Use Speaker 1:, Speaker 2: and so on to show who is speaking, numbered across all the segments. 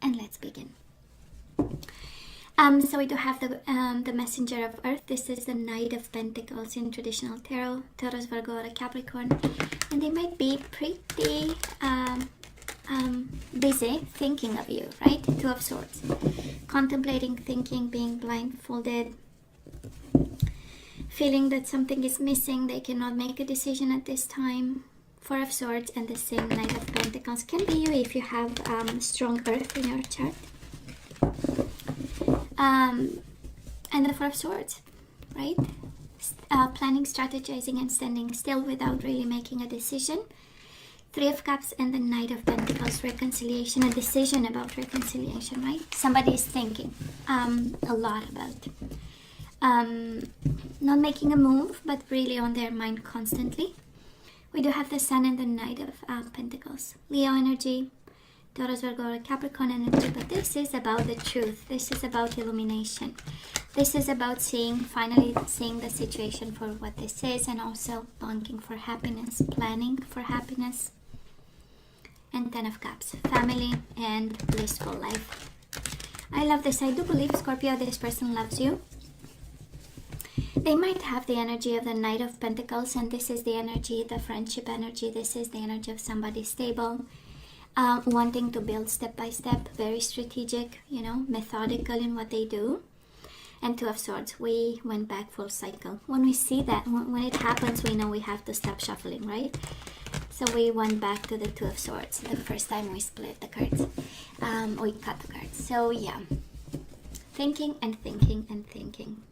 Speaker 1: and let's begin. So we do have the Messenger of Earth. This is the Knight of Pentacles in traditional tarot, Taurus, Virgo, or Capricorn, and they might be pretty busy thinking of you, right? Two of Swords, contemplating, thinking, being blindfolded, feeling that something is missing, they cannot make a decision at this time. Four of Swords and the same Knight of Pentacles can be you if you have strong Earth in your chart. And the Four of Swords, right? Planning, strategizing, and standing still without really making a decision. Three of Cups and the Knight of Pentacles, reconciliation, a decision about reconciliation, right? Somebody is thinking a lot about not making a move, but really on their mind constantly. We do have the Sun and the Knight of Pentacles, Leo energy, Taurus, Virgo, or Capricorn energy, but this is about the truth. This is about illumination. This is about finally seeing the situation for what this is, and also longing for happiness, planning for happiness. And Ten of Cups, family and blissful life. I love this. I do believe, Scorpio, this person loves you. They might have the energy of the Knight of Pentacles, and this is the energy, the friendship energy. This is the energy of somebody stable, wanting to build step by step, very strategic, methodical in what they do. And Two of Swords, we went back full cycle. When we see that, when it happens, we know we have to stop shuffling, right? So we went back to the Two of Swords the first time we split the cards. We cut the cards. So yeah, thinking and thinking and thinking.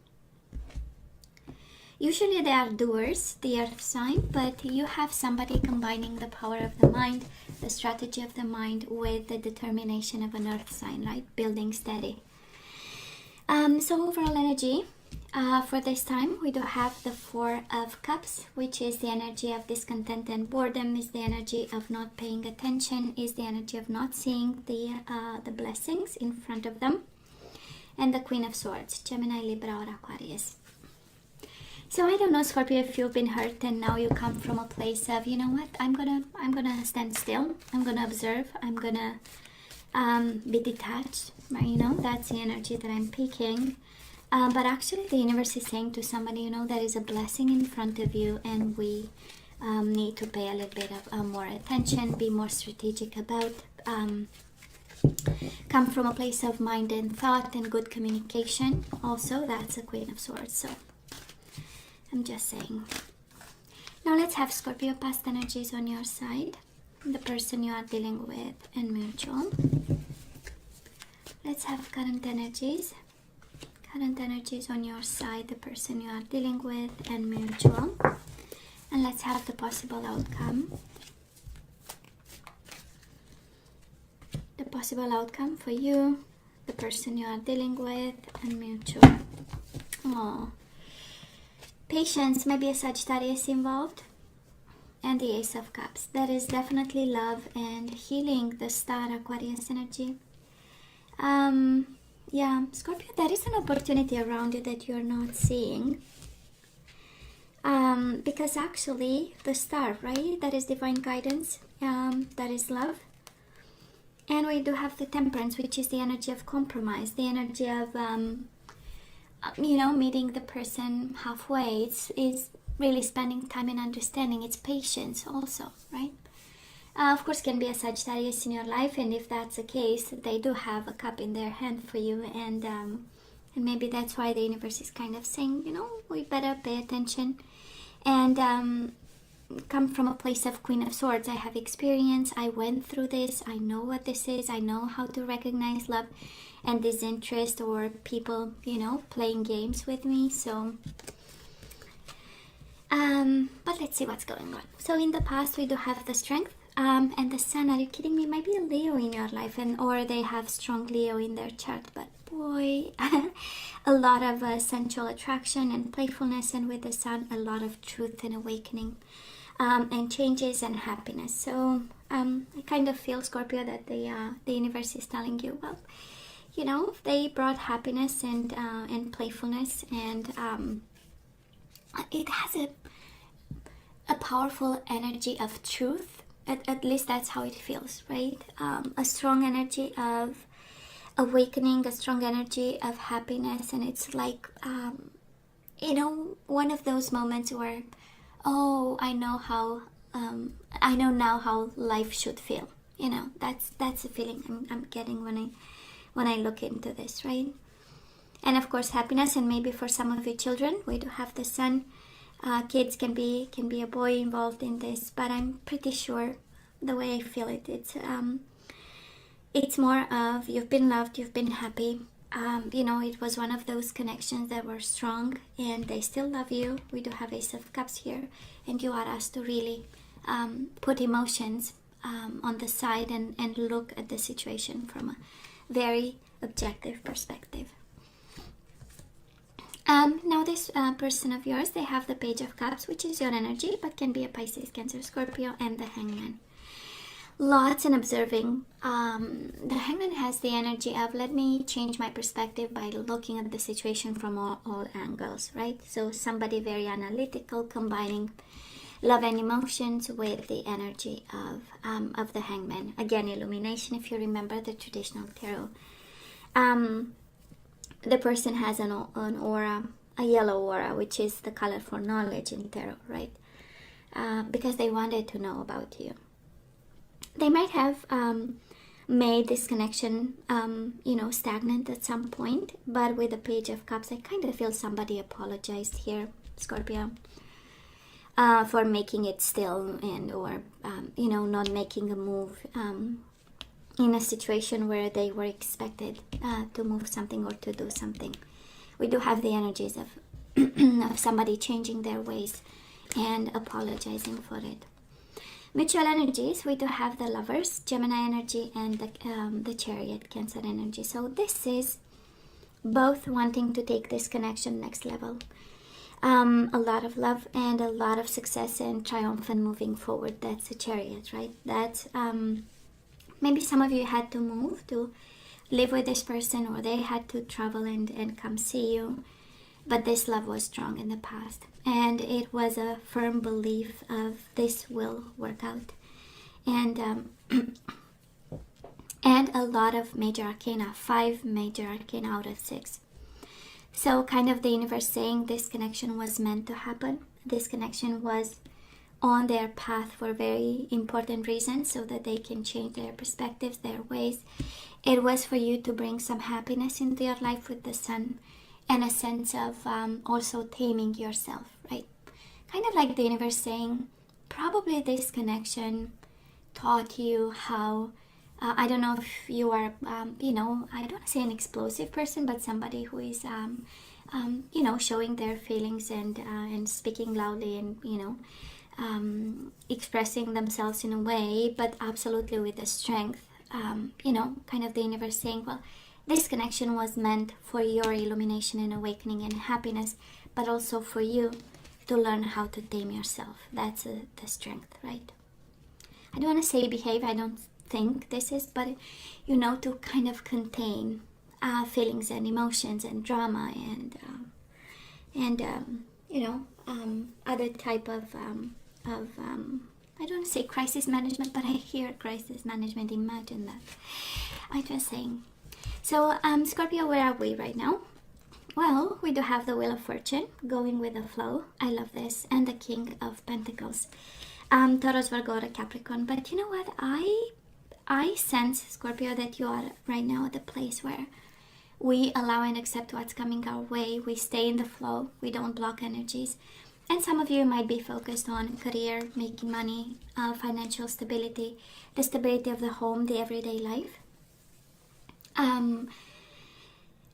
Speaker 1: Usually they are doers, the earth sign, but you have somebody combining the power of the mind, the strategy of the mind with the determination of an earth sign, right? Building steady. So overall energy for this time, we do have the Four of Cups, which is the energy of discontent and boredom, is the energy of not paying attention, is the energy of not seeing the blessings in front of them. And the Queen of Swords, Gemini, Libra, or Aquarius. So I don't know, Scorpio, if you've been hurt and now you come from a place of, you know what, I'm gonna stand still, I'm gonna observe, I'm gonna be detached, right? That's the energy that I'm picking. But actually the universe is saying to somebody, there is a blessing in front of you, and we need to pay a little bit of more attention, be more strategic about, come from a place of mind and thought and good communication. Also, that's a Queen of Swords, so I'm just saying. Now let's have, Scorpio, past energies on your side, the person you are dealing with, and mutual. Let's have current energies on your side, the person you are dealing with, and mutual. And let's have the possible outcome. The possible outcome for you, the person you are dealing with, and mutual. Oh. Patience, maybe a Sagittarius involved, and the Ace of Cups. That is definitely love and healing, the Star, Aquarius energy. Yeah, Scorpio, there is an opportunity around you that you're not seeing. Because actually, the Star, right, that is divine guidance, that is love. And we do have the Temperance, which is the energy of compromise, the energy of meeting the person halfway. Is really spending time and understanding. It's patience also, right? Of course, can be a Sagittarius in your life, and if that's the case, they do have a cup in their hand for you, and maybe that's why the universe is kind of saying, we better pay attention and come from a place of Queen of Swords. I have experience, I went through this, I know what this is, I know how to recognize love and disinterest, or people, playing games with me. So but let's see what's going on. So in the past, we do have the Strength and the Sun. Are you kidding me? Might be a Leo in your life, or they have strong Leo in their chart, but boy, a lot of sensual attraction and playfulness, and with the Sun, a lot of truth and awakening, and changes and happiness. So I kind of feel, Scorpio, that the universe is telling you, well, they brought happiness and playfulness, and it has a powerful energy of truth. At least that's how it feels, right? A strong energy of awakening, a strong energy of happiness. And it's like, one of those moments where, oh, I know now how life should feel. That's the feeling I'm getting when I look into this, right? And of course, happiness. And maybe for some of you children, we do have the sun. Kids can be a boy involved in this, but I'm pretty sure the way I feel it, it's more of you've been loved, you've been happy. It was one of those connections that were strong, and they still love you. We do have Ace of Cups here, and you are asked to really put emotions on the side and look at the situation from a very objective perspective. Now this person of yours, they have the Page of Cups, which is your energy, but can be a Pisces, Cancer, Scorpio, and the Hangman. Lots in observing. The Hangman has the energy of, let me change my perspective by looking at the situation from all angles, right? So somebody very analytical, combining love and emotions with the energy of the Hangman. Again, illumination, if you remember the traditional tarot. The person has an aura, a yellow aura, which is the color for knowledge in tarot, right? Because they wanted to know about you. They might have made this connection, stagnant at some point, but with the Page of Cups, I kind of feel somebody apologized here, Scorpio, for making it still or not making a move in a situation where they were expected to move something or to do something. We do have the energies of, of somebody changing their ways and apologizing for it. Mutual energies, we do have the Lovers, Gemini energy, and the Chariot, Cancer energy. So this is both wanting to take this connection next level. A lot of love and a lot of success and triumph and moving forward. That's the Chariot, right? That's maybe some of you had to move to live with this person, or they had to travel and come see you. But this love was strong in the past, and it was a firm belief of this will work out. And and a lot of major arcana, 5 major arcana out of 6. So kind of the universe saying this connection was meant to happen. This connection was on their path for very important reasons, so that they can change their perspectives, their ways. It was for you to bring some happiness into your life with the Sun, and a sense of also taming yourself, right? Kind of like the universe saying, probably this connection taught you how, I don't know if you are, I don't want to say an explosive person, but somebody who is, showing their feelings and speaking loudly and, expressing themselves in a way, but absolutely with the strength, kind of the universe saying, well, this connection was meant for your illumination and awakening and happiness, but also for you to learn how to tame yourself. That's the strength, right? I don't want to say behave, I don't think this is, but to kind of contain feelings and emotions and drama and other type of I don't want to say crisis management, but I hear crisis management. Imagine that. I'm just saying. So, Scorpio, where are we right now? Well, we do have the Wheel of Fortune, going with the flow. I love this. And the King of Pentacles. Taurus, Virgo, Capricorn. But you know what? I sense, Scorpio, that you are right now at the place where we allow and accept what's coming our way. We stay in the flow. We don't block energies. And some of you might be focused on career, making money, financial stability, the stability of the home, the everyday life. And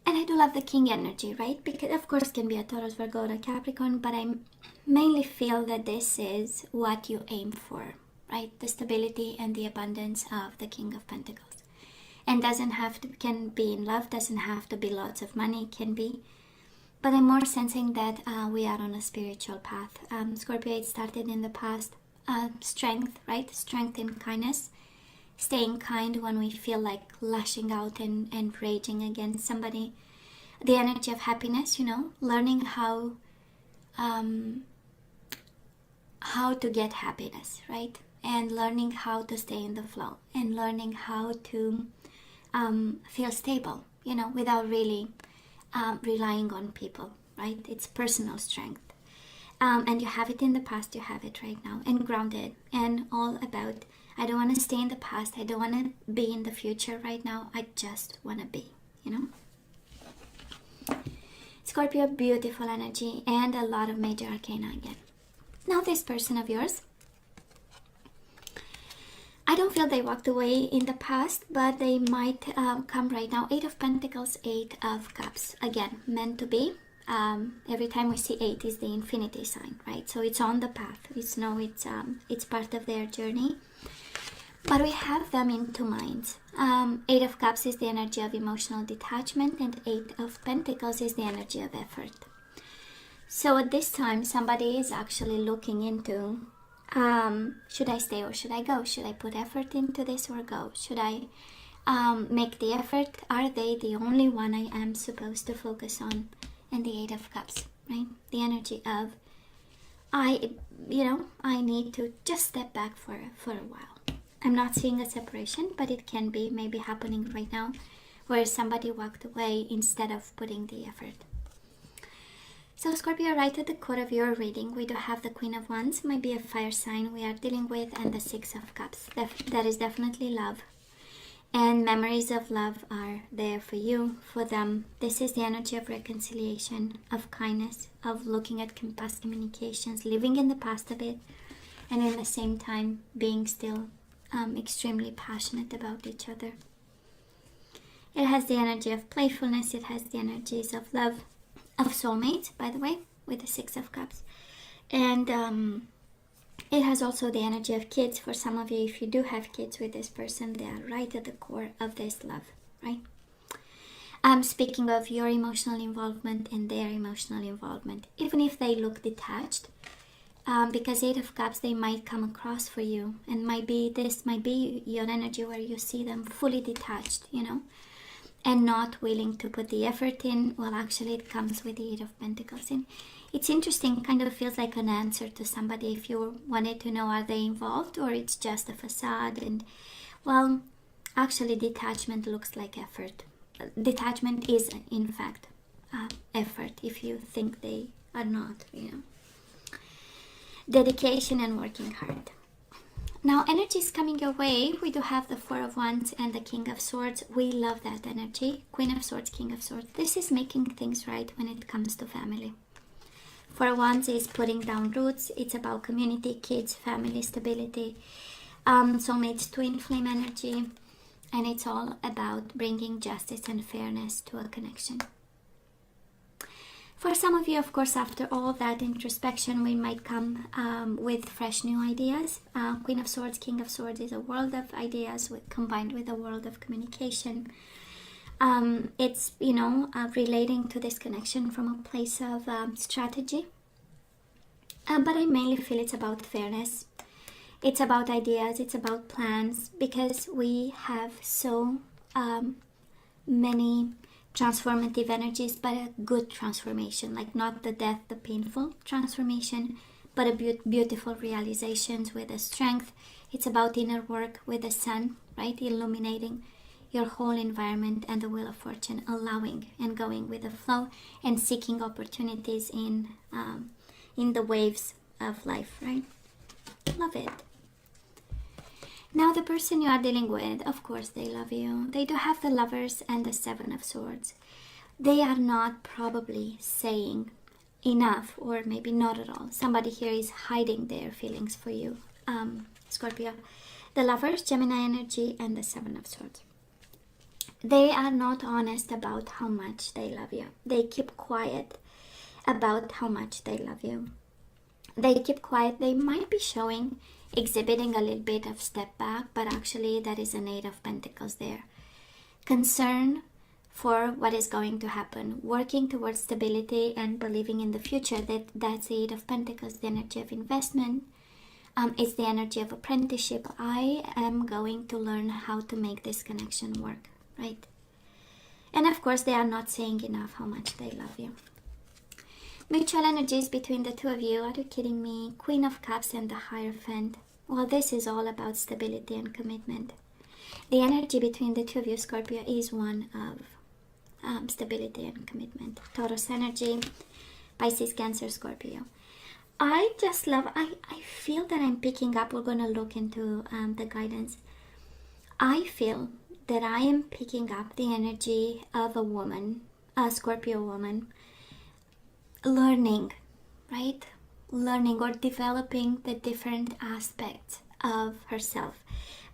Speaker 1: I do love the King energy, right? Because of course it can be a Taurus, Virgo, or Capricorn, but I mainly feel that this is what you aim for, right? The stability and the abundance of the King of Pentacles. And can be in love, doesn't have to be lots of money, can be. But I'm more sensing that we are on a spiritual path. Scorpio, it started in the past. Strength, right? Strength in kindness. Staying kind when we feel like lashing out and raging against somebody. The energy of happiness, learning how to get happiness, right? And learning how to stay in the flow. And learning how to feel stable, you know, without really relying on people, right? It's personal strength. And you have it in the past, you have it right now, and grounded, and all about, I don't want to stay in the past, I don't want to be in the future right now, I just want to be, you know. Scorpio, beautiful energy, and a lot of major arcana again. Now this person of yours, I don't feel they walked away in the past, but they might come right now. 8 of Pentacles, 8 of Cups. Again, meant to be. Every time we see 8 is the infinity sign, right? So it's on the path. It's part of their journey. But we have them in two minds. 8 of Cups is the energy of emotional detachment, and 8 of Pentacles is the energy of effort. So at this time, somebody is actually looking into, should I stay or should I go? Should I put effort into this or go? Should I make the effort? Are they the only one I am supposed to focus on? And the 8 of Cups, right? The energy of, I need to just step back for a while. I'm not seeing a separation, but it can be maybe happening right now, where somebody walked away instead of putting the effort. So Scorpio, right at the core of your reading, we do have the Queen of Wands, might be a fire sign we are dealing with, and the 6 of Cups. That is definitely love. And memories of love are there for you, for them. This is the energy of reconciliation, of kindness, of looking at past communications, living in the past a bit, and in the same time being still extremely passionate about each other. It has the energy of playfulness, it has the energies of love, of soulmates, by the way, with the 6 of Cups. And it has also the energy of kids. For some of you, if you do have kids with this person, they are right at the core of this love, right? Speaking of your emotional involvement and their emotional involvement, even if they look detached, because 8 of Cups, they might come across for you, and this might be your energy where you see them fully detached, you know, and not willing to put the effort in. Well, actually it comes with the 8 of Pentacles, and it's interesting, kind of feels like an answer to somebody if you wanted to know, are they involved or it's just a facade? And well, actually detachment looks like effort. Detachment is in fact effort, if you think they are not, you know. Dedication and working hard. Now energy is coming your way. We do have the 4 of Wands and the King of Swords. We love that energy. Queen of Swords, King of Swords. This is making things right when it comes to family. 4 of Wands is putting down roots. It's about community, kids, family, stability, soulmates, twin flame energy, and it's all about bringing justice and fairness to a connection. For some of you, of course, after all that introspection, we might come with fresh new ideas. Queen of Swords, King of Swords is a world of ideas combined with a world of communication. It's, you know, relating to this connection from a place of strategy. But I mainly feel it's about fairness. It's about ideas. It's about plans, because we have so many transformative energies, but a good transformation, like not the death, the painful transformation, but a beautiful realizations with a strength. It's about inner work with the sun, right? Illuminating your whole environment, and the Wheel of Fortune, allowing and going with the flow and seeking opportunities in the waves of life, right? Love it. Now the person you are dealing with, of course they love you. They do have the Lovers and the 7 of Swords. They are not probably saying enough, or maybe not at all. Somebody here is hiding their feelings for you, Scorpio. The Lovers, Gemini energy, and the 7 of Swords. They are not honest about how much they love you. They keep quiet about how much they love you. They keep quiet. They might be exhibiting a little bit of step back, but actually that is an 8 of Pentacles there. Concern for what is going to happen, working towards stability and believing in the future. That's the 8 of Pentacles, the energy of investment. It's the energy of apprenticeship. I am going to learn how to make this connection work, right? And of course they are not saying enough how much they love you. Mutual energies between the two of you. Are you kidding me? Queen of Cups and the Hierophant. Well, this is all about stability and commitment. The energy between the two of you, Scorpio, is one of stability and commitment. Taurus energy, Pisces, Cancer, Scorpio. I just love, I feel that I'm picking up, we're going to look into the guidance. I feel that I am picking up the energy of a woman, a Scorpio woman, learning, right? Learning or developing the different aspects of herself.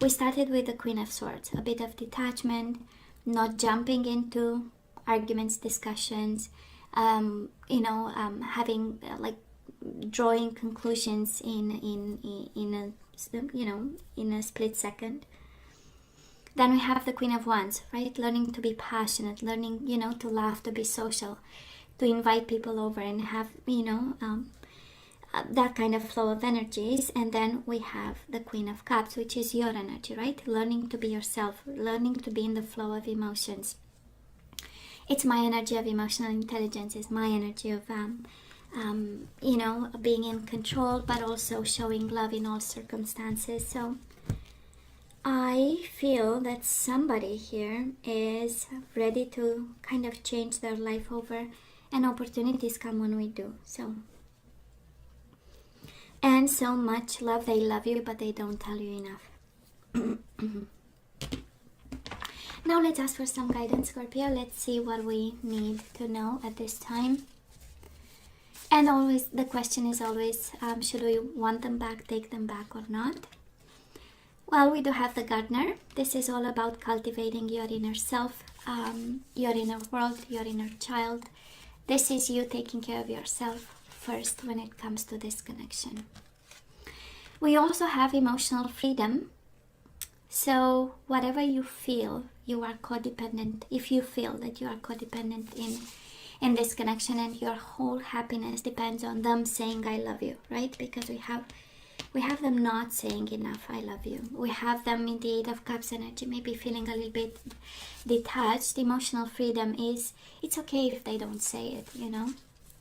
Speaker 1: We started with the Queen of Swords, a bit of detachment, not jumping into arguments, discussions, having like drawing conclusions in a split second. Then we have the Queen of Wands, right? Learning to be passionate, learning, to laugh, to be social, to invite people over and have, that kind of flow of energies. And then we have the Queen of Cups, which is your energy, right? Learning to be yourself, learning to be in the flow of emotions. It's my energy of emotional intelligence. It's my energy of, being in control, but also showing love in all circumstances. So I feel that somebody here is ready to kind of change their life over, and opportunities come when we do. And so much love. They love you, but they don't tell you enough. Now let's ask for some guidance, Scorpio. Let's see what we need to know at this time. And always, the question is always, should we want them back, take them back or not? Well, we do have the Gardener. This is all about cultivating your inner self, your inner world, your inner child. This is you taking care of yourself first when it comes to this connection. We also have emotional freedom. So whatever you feel, you are codependent. If you feel that you are codependent in this connection, and your whole happiness depends on them saying I love you, right? Because we have them not saying enough I love you. We have them in the Eight of Cups energy, maybe feeling a little bit detached. Emotional freedom is, it's okay if they don't say it,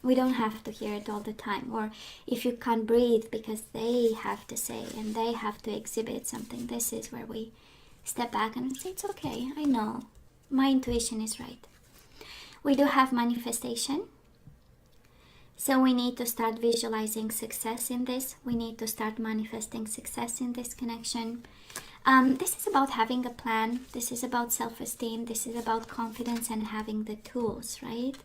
Speaker 1: We don't have to hear it all the time. Or if you can't breathe because they have to say and they have to exhibit something, this is where we step back and say, it's okay, I know. My intuition is right. We do have manifestation. So we need to start visualizing success in this. We need to start manifesting success in this connection. This is about having a plan. This is about self-esteem. This is about confidence and having the tools, right?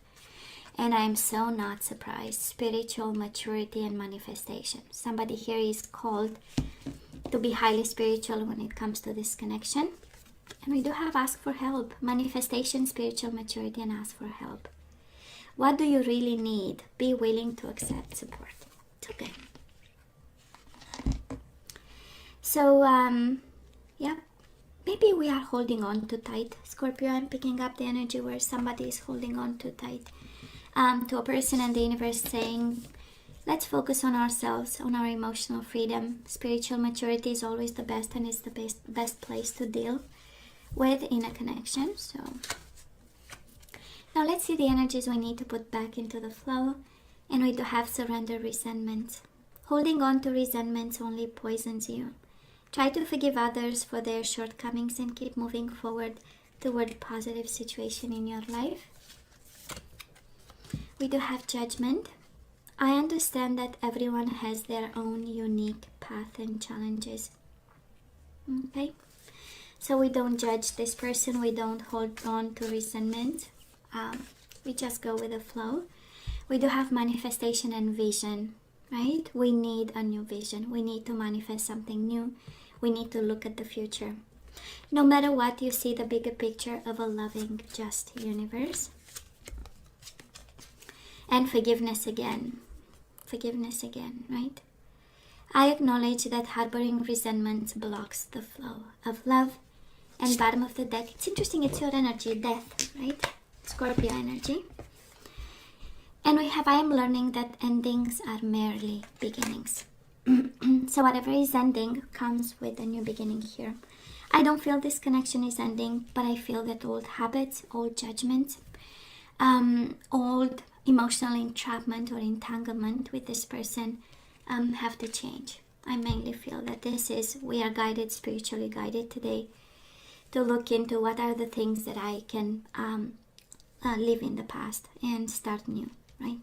Speaker 1: And I'm so not surprised. Spiritual maturity and manifestation. Somebody here is called to be highly spiritual when it comes to this connection. And we do have ask for help. Manifestation, spiritual maturity, and ask for help. What do you really need? Be willing to accept support. It's okay. So, maybe we are holding on too tight. Scorpio, I'm picking up the energy where somebody is holding on too tight. To a person, and the universe saying, let's focus on ourselves, on our emotional freedom. Spiritual maturity is always the best, and it's the best place to deal with in a connection. So now let's see the energies we need to put back into the flow. And we do have surrender, resentment. Holding on to resentments only poisons you. Try to forgive others for their shortcomings and keep moving forward toward positive situation in your life. We do have judgment. I understand that everyone has their own unique path and challenges. Okay? So we don't judge this person. We don't hold on to resentment. We just go with the flow. We do have manifestation and vision, right? We need a new vision. We need to manifest something new. We need to look at the future. No matter what, you see the bigger picture of a loving, just universe. And forgiveness again. Forgiveness again, right? I acknowledge that harboring resentment blocks the flow of love. And bottom of the deck, it's interesting, it's your energy, death, right? Scorpio energy. And we have, I am learning that endings are merely beginnings. So whatever is ending comes with a new beginning here. I don't feel this connection is ending, but I feel that old habits, old judgments, old emotional entrapment or entanglement with this person have to change. I mainly feel that this is, we are guided, spiritually guided today, to look into what are the things that I can leave in the past and start new, right?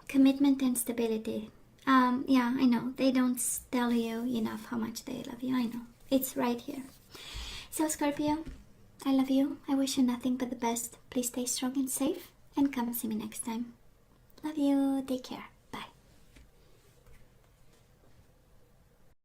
Speaker 1: Commitment and stability. Yeah, I know they don't tell you enough how much they love you. I know it's right here. So Scorpio, I love you. I wish you nothing but the best. Please stay strong and safe, and come see me next time. Love you. Take care.